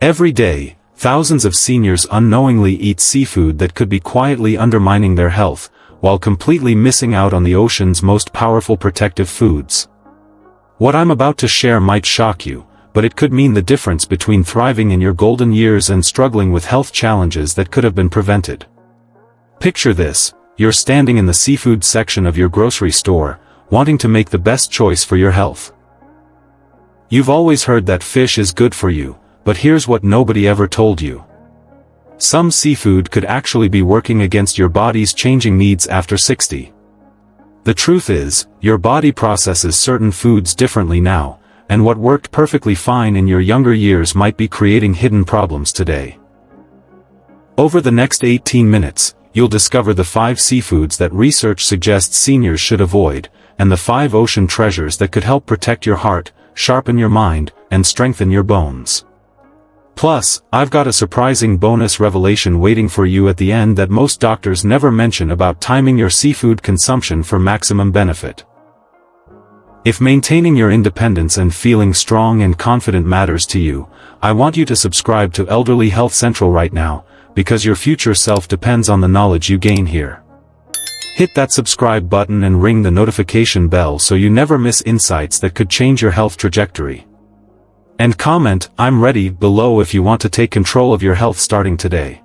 Every day, thousands of seniors unknowingly eat seafood that could be quietly undermining their health, while completely missing out on the ocean's most powerful protective foods. What I'm about to share might shock you, but it could mean the difference between thriving in your golden years and struggling with health challenges that could have been prevented. Picture this: you're standing in the seafood section of your grocery store, wanting to make the best choice for your health. You've always heard that fish is good for you, but here's what nobody ever told you. Some seafood could actually be working against your body's changing needs after 60. The truth is, your body processes certain foods differently now, and what worked perfectly fine in your younger years might be creating hidden problems today. Over the next 18 minutes, you'll discover the 5 seafoods that research suggests seniors should avoid, and the 5 ocean treasures that could help protect your heart, sharpen your mind, and strengthen your bones. Plus, I've got a surprising bonus revelation waiting for you at the end that most doctors never mention about timing your seafood consumption for maximum benefit. If maintaining your independence and feeling strong and confident matters to you, I want you to subscribe to Elderly Health Central right now, because your future self depends on the knowledge you gain here. Hit that subscribe button and ring the notification bell so you never miss insights that could change your health trajectory. And comment "I'm ready" below if you want to take control of your health starting today.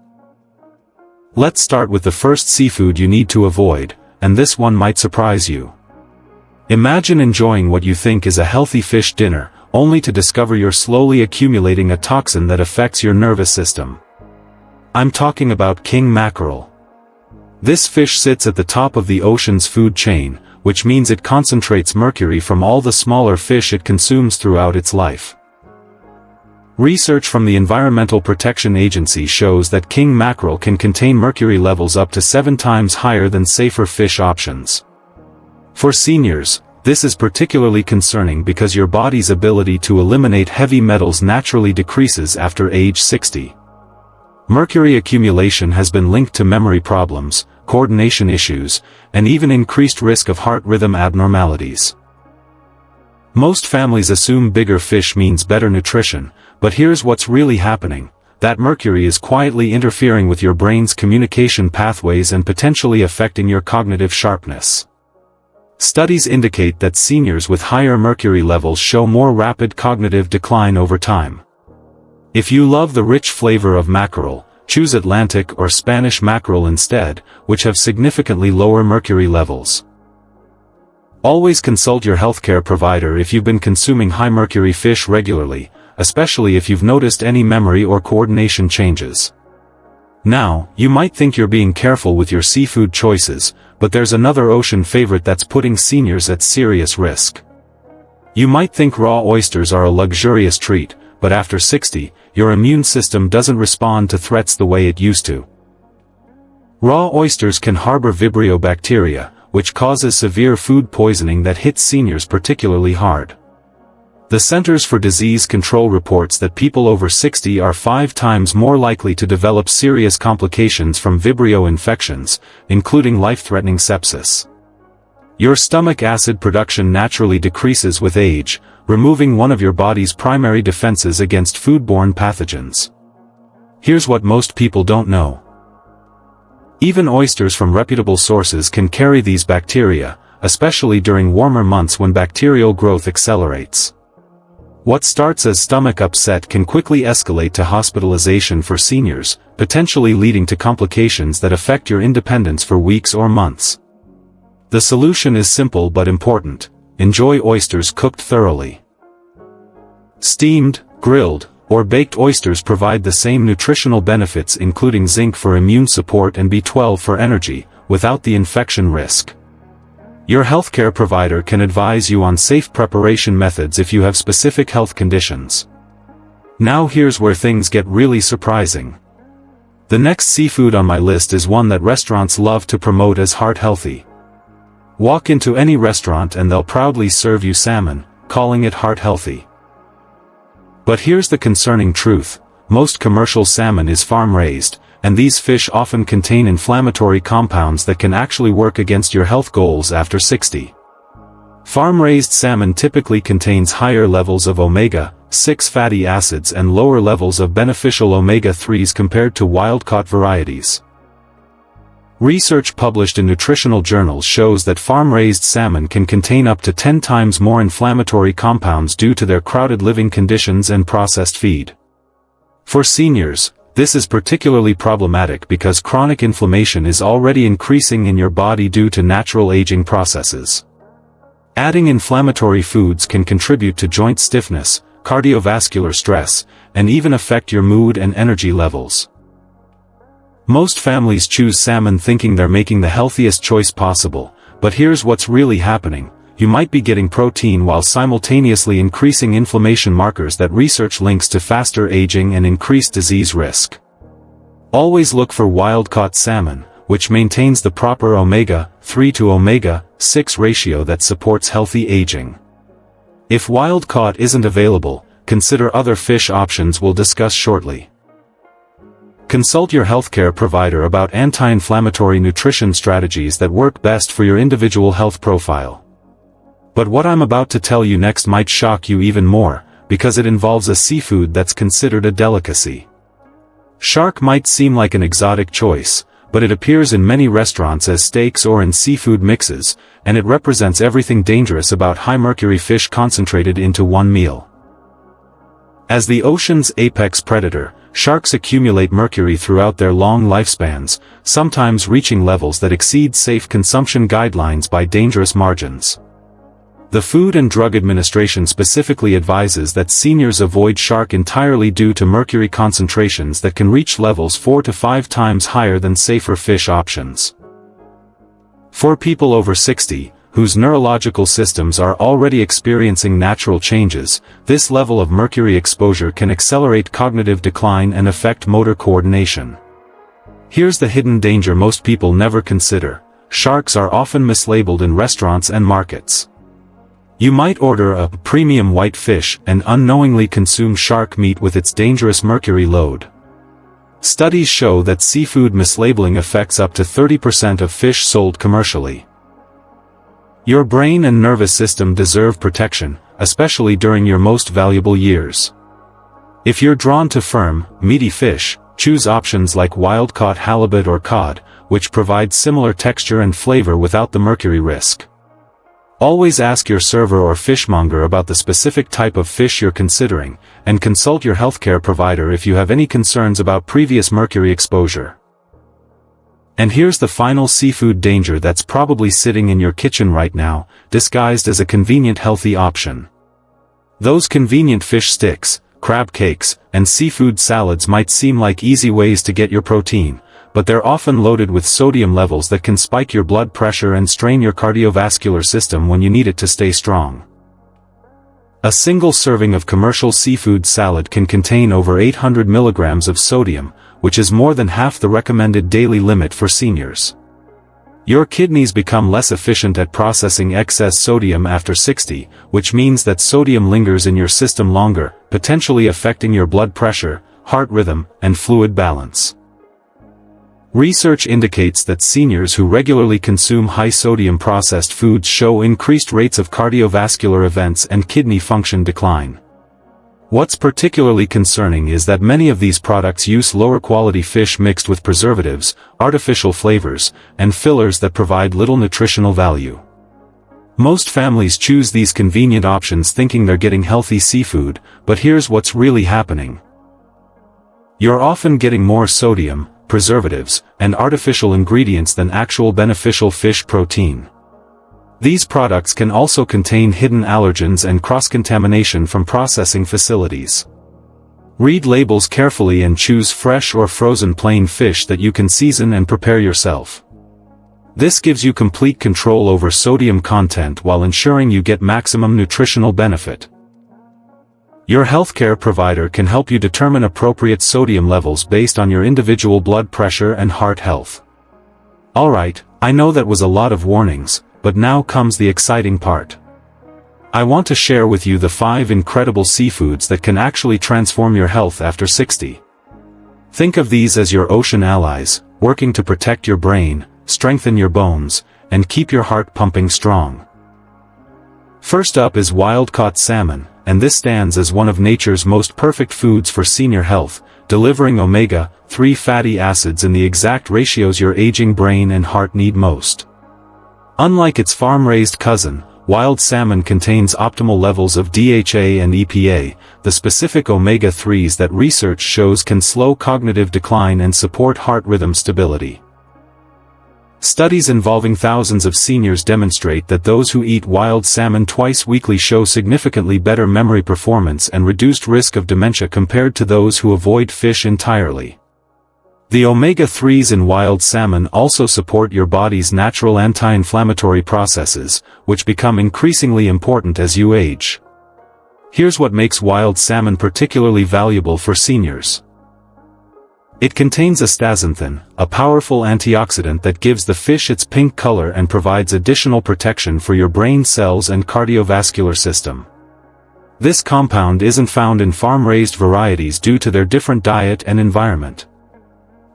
Let's start with the first seafood you need to avoid, and this one might surprise you. Imagine enjoying what you think is a healthy fish dinner, only to discover you're slowly accumulating a toxin that affects your nervous system. I'm talking about king mackerel. This fish sits at the top of the ocean's food chain, which means it concentrates mercury from all the smaller fish it consumes throughout its life. Research from the Environmental Protection Agency shows that king mackerel can contain mercury levels up to 7 times higher than safer fish options. For seniors, this is particularly concerning because your body's ability to eliminate heavy metals naturally decreases after age 60. Mercury accumulation has been linked to memory problems, coordination issues, and even increased risk of heart rhythm abnormalities. Most families assume bigger fish means better nutrition, but here's what's really happening: that mercury is quietly interfering with your brain's communication pathways and potentially affecting your cognitive sharpness. Studies indicate that seniors with higher mercury levels show more rapid cognitive decline over time. If you love the rich flavor of mackerel, choose Atlantic or Spanish mackerel instead, which have significantly lower mercury levels. Always consult your healthcare provider if you've been consuming high mercury fish regularly, especially if you've noticed any memory or coordination changes. Now, you might think you're being careful with your seafood choices, but there's another ocean favorite that's putting seniors at serious risk. You might think raw oysters are a luxurious treat, but after 60, your immune system doesn't respond to threats the way it used to. Raw oysters can harbor Vibrio bacteria, which causes severe food poisoning that hits seniors particularly hard. The Centers for Disease Control reports that people over 60 are 5 times more likely to develop serious complications from Vibrio infections, including life-threatening sepsis. Your stomach acid production naturally decreases with age, removing one of your body's primary defenses against foodborne pathogens. Here's what most people don't know. Even oysters from reputable sources can carry these bacteria, especially during warmer months when bacterial growth accelerates. What starts as stomach upset can quickly escalate to hospitalization for seniors, potentially leading to complications that affect your independence for weeks or months. The solution is simple but important: enjoy oysters cooked thoroughly. Steamed, grilled, or baked oysters provide the same nutritional benefits, including zinc for immune support and B12 for energy, without the infection risk. Your healthcare provider can advise you on safe preparation methods if you have specific health conditions. Now here's where things get really surprising. The next seafood on my list is one that restaurants love to promote as heart healthy. Walk into any restaurant and they'll proudly serve you salmon, calling it heart healthy. But here's the concerning truth: most commercial salmon is farm-raised, and these fish often contain inflammatory compounds that can actually work against your health goals after 60. Farm-raised salmon typically contains higher levels of omega-6 fatty acids and lower levels of beneficial omega-3s compared to wild-caught varieties. Research published in nutritional journals shows that farm-raised salmon can contain up to 10 times more inflammatory compounds due to their crowded living conditions and processed feed. For seniors, this is particularly problematic because chronic inflammation is already increasing in your body due to natural aging processes. Adding inflammatory foods can contribute to joint stiffness, cardiovascular stress, and even affect your mood and energy levels. Most families choose salmon thinking they're making the healthiest choice possible, but here's what's really happening. You might be getting protein while simultaneously increasing inflammation markers that research links to faster aging and increased disease risk. Always look for wild-caught salmon, which maintains the proper omega-3 to omega-6 ratio that supports healthy aging. If wild-caught isn't available, consider other fish options we'll discuss shortly. Consult your healthcare provider about anti-inflammatory nutrition strategies that work best for your individual health profile. But what I'm about to tell you next might shock you even more, because it involves a seafood that's considered a delicacy. Shark might seem like an exotic choice, but it appears in many restaurants as steaks or in seafood mixes, and it represents everything dangerous about high-mercury fish concentrated into one meal. As the ocean's apex predator, sharks accumulate mercury throughout their long lifespans, sometimes reaching levels that exceed safe consumption guidelines by dangerous margins. The Food and Drug Administration specifically advises that seniors avoid shark entirely due to mercury concentrations that can reach levels 4 to 5 times higher than safer fish options. For people over 60, whose neurological systems are already experiencing natural changes, this level of mercury exposure can accelerate cognitive decline and affect motor coordination. Here's the hidden danger most people never consider. Sharks are often mislabeled in restaurants and markets. You might order a premium white fish and unknowingly consume shark meat with its dangerous mercury load. Studies show that seafood mislabeling affects up to 30% of fish sold commercially. Your brain and nervous system deserve protection, especially during your most valuable years. If you're drawn to firm, meaty fish, choose options like wild-caught halibut or cod, which provide similar texture and flavor without the mercury risk. Always ask your server or fishmonger about the specific type of fish you're considering, and consult your healthcare provider if you have any concerns about previous mercury exposure. And here's the final seafood danger that's probably sitting in your kitchen right now, disguised as a convenient healthy option. Those convenient fish sticks, crab cakes, and seafood salads might seem like easy ways to get your protein, but they're often loaded with sodium levels that can spike your blood pressure and strain your cardiovascular system when you need it to stay strong. A single serving of commercial seafood salad can contain over 800 milligrams of sodium, which is more than half the recommended daily limit for seniors. Your kidneys become less efficient at processing excess sodium after 60, which means that sodium lingers in your system longer, potentially affecting your blood pressure, heart rhythm, and fluid balance. Research indicates that seniors who regularly consume high-sodium processed foods show increased rates of cardiovascular events and kidney function decline. What's particularly concerning is that many of these products use lower-quality fish mixed with preservatives, artificial flavors, and fillers that provide little nutritional value. Most families choose these convenient options thinking they're getting healthy seafood, but here's what's really happening. You're often getting more sodium, preservatives, and artificial ingredients than actual beneficial fish protein. These products can also contain hidden allergens and cross-contamination from processing facilities. Read labels carefully and choose fresh or frozen plain fish that you can season and prepare yourself. This gives you complete control over sodium content while ensuring you get maximum nutritional benefit. Your healthcare provider can help you determine appropriate sodium levels based on your individual blood pressure and heart health. Alright, I know that was a lot of warnings, but now comes the exciting part. I want to share with you the 5 incredible seafoods that can actually transform your health after 60. Think of these as your ocean allies, working to protect your brain, strengthen your bones, and keep your heart pumping strong. First up is wild-caught salmon, and this stands as one of nature's most perfect foods for senior health, delivering omega-3 fatty acids in the exact ratios your aging brain and heart need most. Unlike its farm-raised cousin, wild salmon contains optimal levels of DHA and EPA, the specific omega-3s that research shows can slow cognitive decline and support heart rhythm stability. Studies involving thousands of seniors demonstrate that those who eat wild salmon twice weekly show significantly better memory performance and reduced risk of dementia compared to those who avoid fish entirely. The omega-3s in wild salmon also support your body's natural anti-inflammatory processes, which become increasingly important as you age. Here's what makes wild salmon particularly valuable for seniors. It contains astaxanthin, a powerful antioxidant that gives the fish its pink color and provides additional protection for your brain cells and cardiovascular system. This compound isn't found in farm-raised varieties due to their different diet and environment.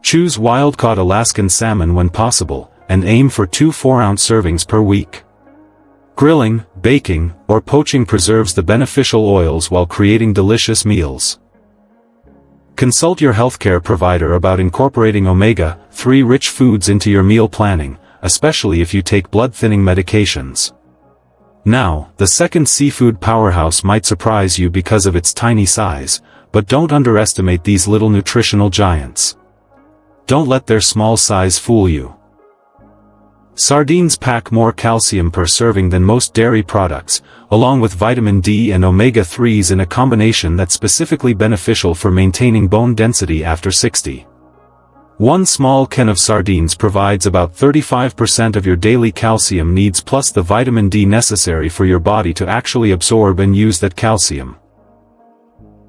Choose wild-caught Alaskan salmon when possible, and aim for 2 4-ounce servings per week. Grilling, baking, or poaching preserves the beneficial oils while creating delicious meals. Consult your healthcare provider about incorporating omega-3 rich foods into your meal planning, especially if you take blood-thinning medications. Now, the second seafood powerhouse might surprise you because of its tiny size, but don't underestimate these little nutritional giants. Don't let their small size fool you. Sardines pack more calcium per serving than most dairy products, along with vitamin D and omega-3s in a combination that's specifically beneficial for maintaining bone density after 60. One small can of sardines provides about 35% of your daily calcium needs plus the vitamin D necessary for your body to actually absorb and use that calcium.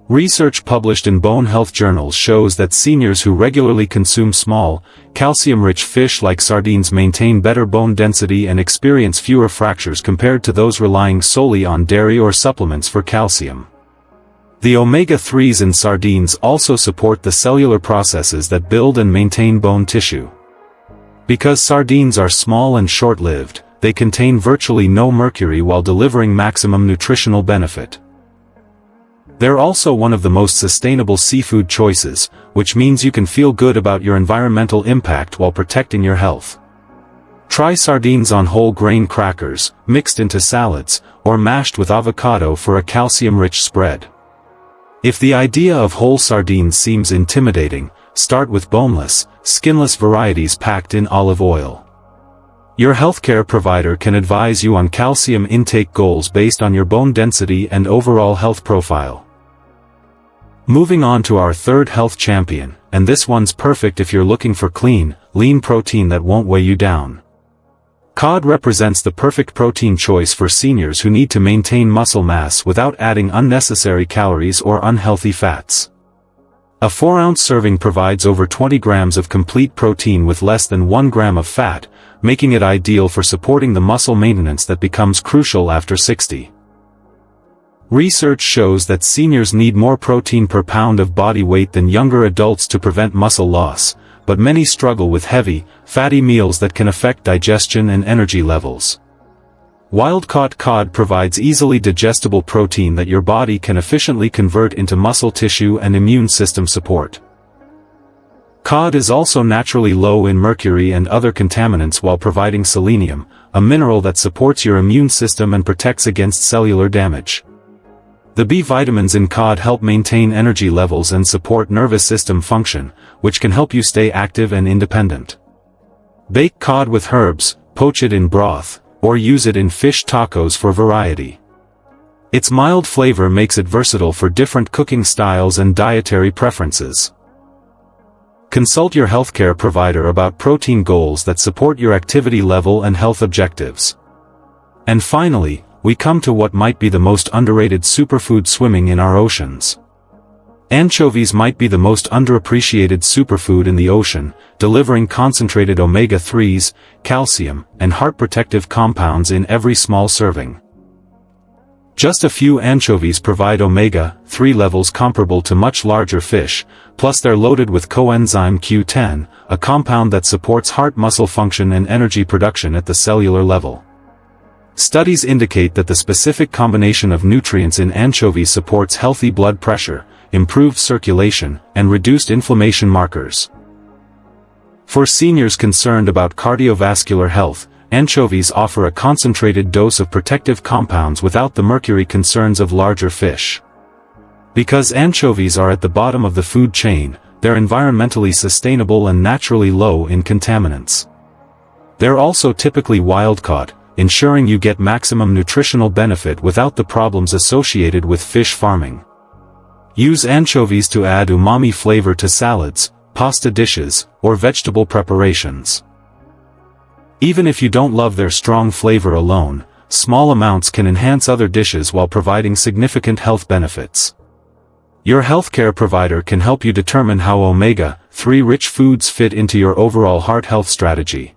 Research published in bone health journals shows that seniors who regularly consume small, calcium-rich fish like sardines maintain better bone density and experience fewer fractures compared to those relying solely on dairy or supplements for calcium. The omega-3s in sardines also support the cellular processes that build and maintain bone tissue. Because sardines are small and short-lived, they contain virtually no mercury while delivering maximum nutritional benefit. They're also one of the most sustainable seafood choices, which means you can feel good about your environmental impact while protecting your health. Try sardines on whole grain crackers, mixed into salads, or mashed with avocado for a calcium-rich spread. If the idea of whole sardines seems intimidating, start with boneless, skinless varieties packed in olive oil. Your healthcare provider can advise you on calcium intake goals based on your bone density and overall health profile. Moving on to our third health champion, and this one's perfect if you're looking for clean, lean protein that won't weigh you down. Cod represents the perfect protein choice for seniors who need to maintain muscle mass without adding unnecessary calories or unhealthy fats. A 4-ounce serving provides over 20 grams of complete protein with less than 1 gram of fat, making it ideal for supporting the muscle maintenance that becomes crucial after 60. Research shows that seniors need more protein per pound of body weight than younger adults to prevent muscle loss, but many struggle with heavy, fatty meals that can affect digestion and energy levels. Wild-caught cod provides easily digestible protein that your body can efficiently convert into muscle tissue and immune system support. Cod is also naturally low in mercury and other contaminants while providing selenium, a mineral that supports your immune system and protects against cellular damage. The B vitamins in cod help maintain energy levels and support nervous system function, which can help you stay active and independent. Bake cod with herbs, poach it in broth, or use it in fish tacos for variety. Its mild flavor makes it versatile for different cooking styles and dietary preferences. Consult your healthcare provider about protein goals that support your activity level and health objectives. And finally, we come to what might be the most underrated superfood swimming in our oceans. Anchovies might be the most underappreciated superfood in the ocean, delivering concentrated omega-3s, calcium, and heart-protective compounds in every small serving. Just a few anchovies provide omega-3 levels comparable to much larger fish, plus they're loaded with coenzyme Q10, a compound that supports heart muscle function and energy production at the cellular level. Studies indicate that the specific combination of nutrients in anchovies supports healthy blood pressure, improved circulation, and reduced inflammation markers. For seniors concerned about cardiovascular health, anchovies offer a concentrated dose of protective compounds without the mercury concerns of larger fish. Because anchovies are at the bottom of the food chain, they're environmentally sustainable and naturally low in contaminants. They're also typically wild-caught, ensuring you get maximum nutritional benefit without the problems associated with fish farming. Use anchovies to add umami flavor to salads, pasta dishes, or vegetable preparations. Even if you don't love their strong flavor alone, small amounts can enhance other dishes while providing significant health benefits. Your healthcare provider can help you determine how omega-3 rich foods fit into your overall heart health strategy.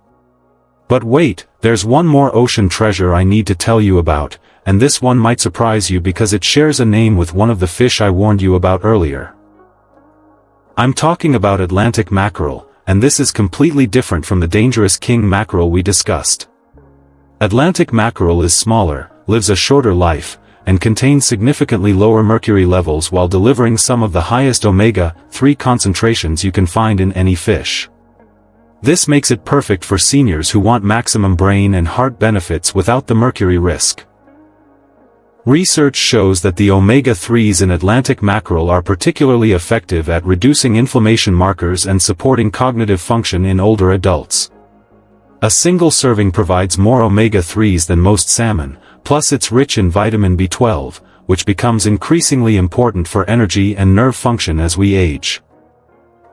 But wait, there's one more ocean treasure I need to tell you about, and this one might surprise you because it shares a name with one of the fish I warned you about earlier. I'm talking about Atlantic mackerel, and this is completely different from the dangerous king mackerel we discussed. Atlantic mackerel is smaller, lives a shorter life, and contains significantly lower mercury levels while delivering some of the highest omega-3 concentrations you can find in any fish. This makes it perfect for seniors who want maximum brain and heart benefits without the mercury risk. Research shows that the omega-3s in Atlantic mackerel are particularly effective at reducing inflammation markers and supporting cognitive function in older adults. A single serving provides more omega-3s than most salmon, plus it's rich in vitamin B12, which becomes increasingly important for energy and nerve function as we age.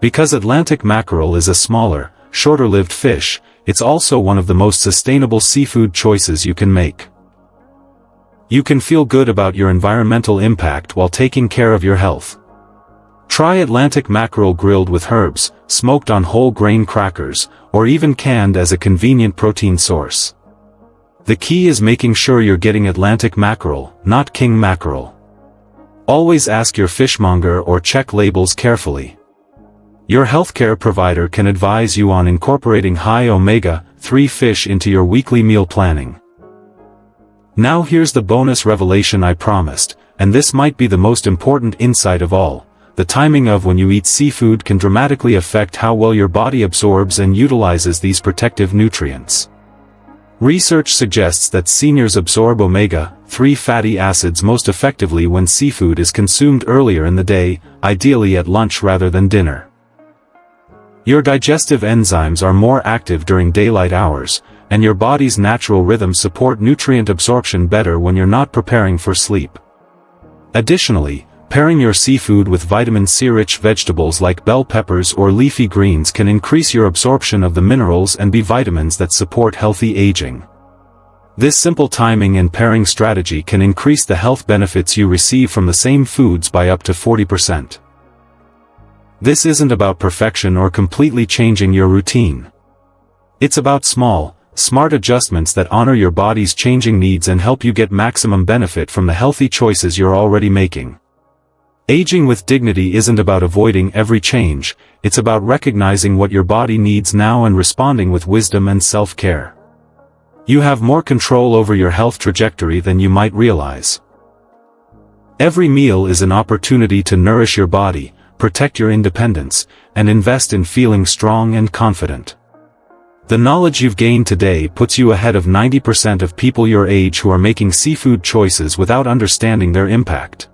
Because Atlantic mackerel is a smaller, shorter-lived fish, it's also one of the most sustainable seafood choices you can make. You can feel good about your environmental impact while taking care of your health. Try Atlantic mackerel grilled with herbs, smoked on whole grain crackers, or even canned as a convenient protein source. The key is making sure you're getting Atlantic mackerel, not king mackerel. Always ask your fishmonger or check labels carefully. Your healthcare provider can advise you on incorporating high omega-3 fish into your weekly meal planning. Now here's the bonus revelation I promised, and this might be the most important insight of all. The timing of when you eat seafood can dramatically affect how well your body absorbs and utilizes these protective nutrients. Research suggests that seniors absorb omega-3 fatty acids most effectively when seafood is consumed earlier in the day, ideally at lunch rather than dinner. Your digestive enzymes are more active during daylight hours, and your body's natural rhythms support nutrient absorption better when you're not preparing for sleep. Additionally, pairing your seafood with vitamin C-rich vegetables like bell peppers or leafy greens can increase your absorption of the minerals and B vitamins that support healthy aging. This simple timing and pairing strategy can increase the health benefits you receive from the same foods by up to 40%. This isn't about perfection or completely changing your routine. It's about small, smart adjustments that honor your body's changing needs and help you get maximum benefit from the healthy choices you're already making. Aging with dignity isn't about avoiding every change, it's about recognizing what your body needs now and responding with wisdom and self-care. You have more control over your health trajectory than you might realize. Every meal is an opportunity to nourish your body, protect your independence, and invest in feeling strong and confident. The knowledge you've gained today puts you ahead of 90% of people your age who are making seafood choices without understanding their impact.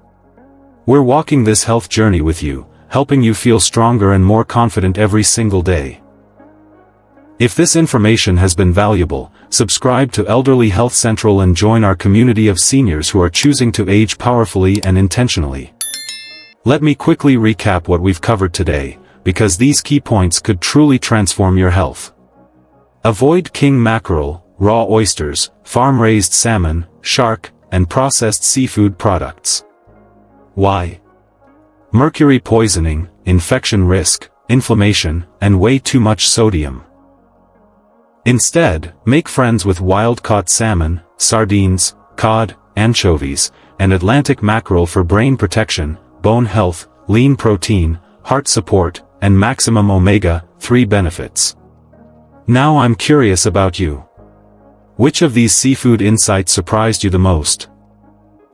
We're walking this health journey with you, helping you feel stronger and more confident every single day. If this information has been valuable, subscribe to Elderly Health Central and join our community of seniors who are choosing to age powerfully and intentionally. Let me quickly recap what we've covered today, because these key points could truly transform your health. Avoid king mackerel, raw oysters, farm-raised salmon, shark, and processed seafood products. Why? Mercury poisoning, infection risk, inflammation, and way too much sodium. Instead, make friends with wild-caught salmon, sardines, cod, anchovies, and Atlantic mackerel for brain protection, bone health, lean protein, heart support, and maximum omega-3 benefits. Now I'm curious about you. Which of these seafood insights surprised you the most?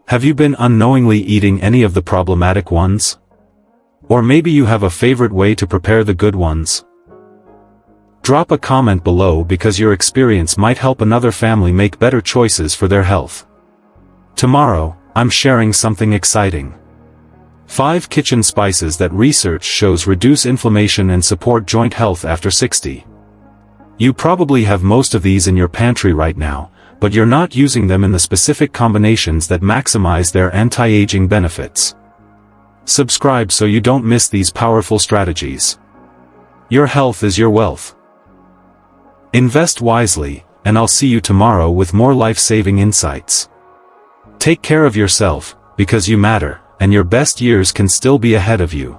Have you been unknowingly eating any of the problematic ones? Or maybe you have a favorite way to prepare the good ones? Drop a comment below because your experience might help another family make better choices for their health. Tomorrow, I'm sharing something exciting. 5 kitchen spices that research shows reduce inflammation and support joint health after 60. You probably have most of these in your pantry right now, but you're not using them in the specific combinations that maximize their anti-aging benefits. Subscribe so you don't miss these powerful strategies. Your health is your wealth. Invest wisely, and I'll see you tomorrow with more life-saving insights. Take care of yourself, because you matter, and your best years can still be ahead of you.